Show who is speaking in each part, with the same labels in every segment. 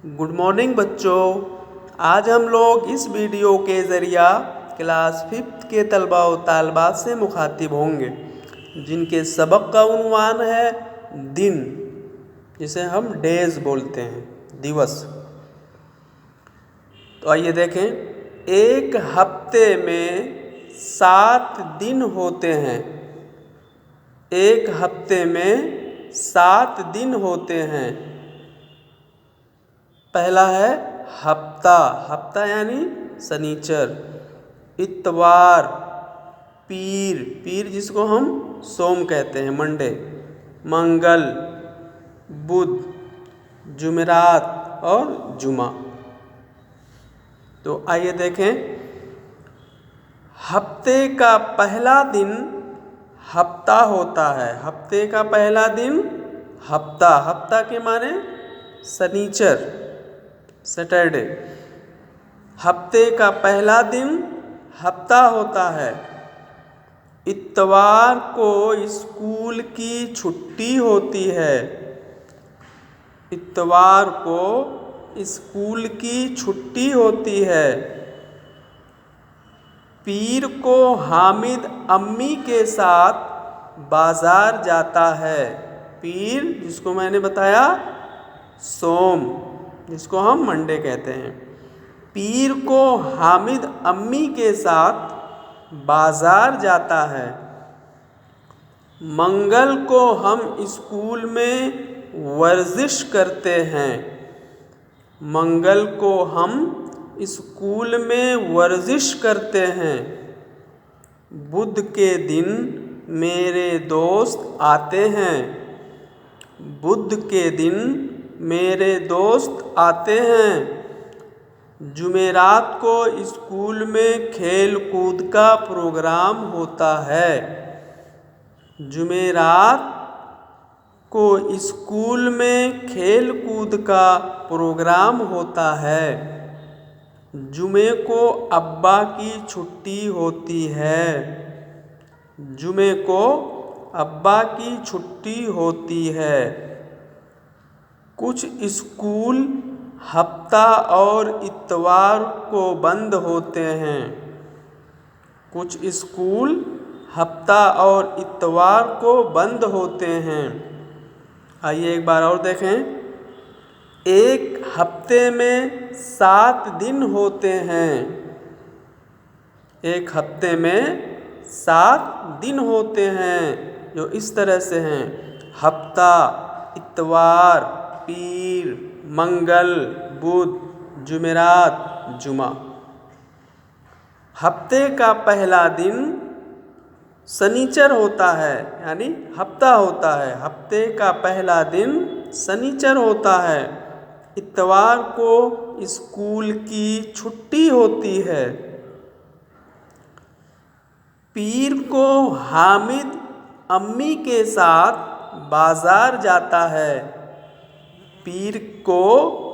Speaker 1: Good morning बच्चों। आज हम लोग इस वीडियो के ज़रिया क्लास 5th के तलबा व तालबात से मुखातिब होंगे जिनके सबक का उन्वान है दिन, जिसे हम डेज बोलते हैं, दिवस। तो आइए देखें, एक हफ्ते में 7 दिन होते हैं। एक हफ्ते में 7 दिन होते हैं। पहला है हफ्ता, हफ्ता यानी शनिचर, इतवार, पीर, पीर जिसको हम सोम कहते हैं, मंडे, मंगल, बुध, जुमेरात और जुमा। तो आइए देखें, हफ्ते का पहला दिन हफ्ता होता है। हफ्ते का पहला दिन हफ्ता, हफ्ता के माने शनिचर, सैटरडे। हफ्ते का पहला दिन हफ्ता होता है। इतवार को स्कूल की छुट्टी होती है। इतवार को स्कूल की छुट्टी होती है। पीर को हामिद अम्मी के साथ बाजार जाता है। पीर जिसको मैंने बताया सोम, जिसको हम मंडे कहते हैं। पीर को हामिद अम्मी के साथ बाजार जाता है। मंगल को हम स्कूल में वर्जिश करते हैं। मंगल को हम स्कूल में वर्जिश करते हैं। बुध के दिन मेरे दोस्त आते हैं। बुध के दिन मेरे दोस्त आते हैं। जुमेरात को स्कूल में खेल कूद का प्रोग्राम होता है। जुमेरात को स्कूल में खेल कूद का प्रोग्राम होता है। जुमे को अब्बा की छुट्टी होती है। जुमे को अब्बा की छुट्टी होती है। कुछ स्कूल हफ्ता और इतवार को बंद होते हैं। कुछ स्कूल हफ्ता और इतवार को बंद होते हैं। आइए एक बार और देखें, एक हफ्ते में 7 दिन होते हैं। एक हफ्ते में 7 दिन होते हैं, जो इस तरह से हैं: हफ्ता, इतवार, पीर, मंगल, बुध, जुमेरात, जुमा। हफ्ते का पहला दिन शनिचर होता है, यानी हफ्ता होता है। हफ्ते का पहला दिन शनिचर होता है। इतवार को स्कूल की छुट्टी होती है। पीर को हामिद अम्मी के साथ बाजार जाता है। पीर को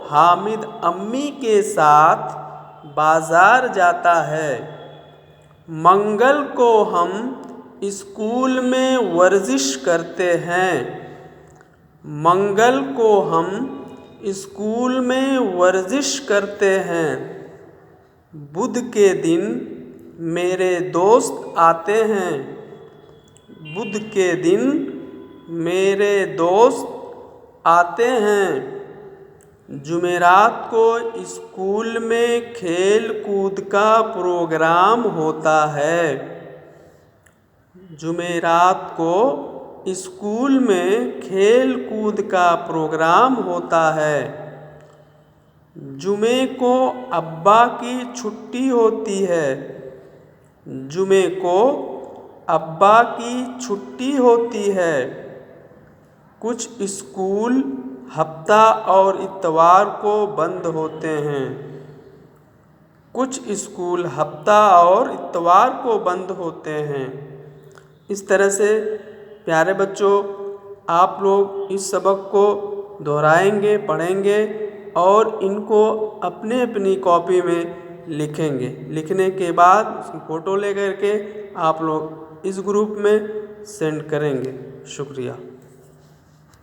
Speaker 1: हामिद अम्मी के साथ बाजार जाता है। मंगल को हम स्कूल में वर्जिश करते हैं। मंगल को हम स्कूल में वर्जिश करते हैं। बुध के दिन मेरे दोस्त आते हैं। बुध के दिन मेरे दोस्त आते हैं। जुमेरात को स्कूल में खेल कूद का प्रोग्राम होता है। जुमेरात को स्कूल में खेल कूद का प्रोग्राम होता है। जुमे को अब्बा की छुट्टी होती है। जुमे को अब्बा की छुट्टी होती है। कुछ स्कूल हफ्ता और इतवार को बंद होते हैं। कुछ स्कूल हफ्ता और इतवार को बंद होते हैं। इस तरह से प्यारे बच्चों, आप लोग इस सबक को दोहराएंगे, पढ़ेंगे और इनको अपने अपनी कॉपी में लिखेंगे। लिखने के बाद उसकी फ़ोटो ले करके आप लोग इस ग्रुप में सेंड करेंगे। शुक्रिया।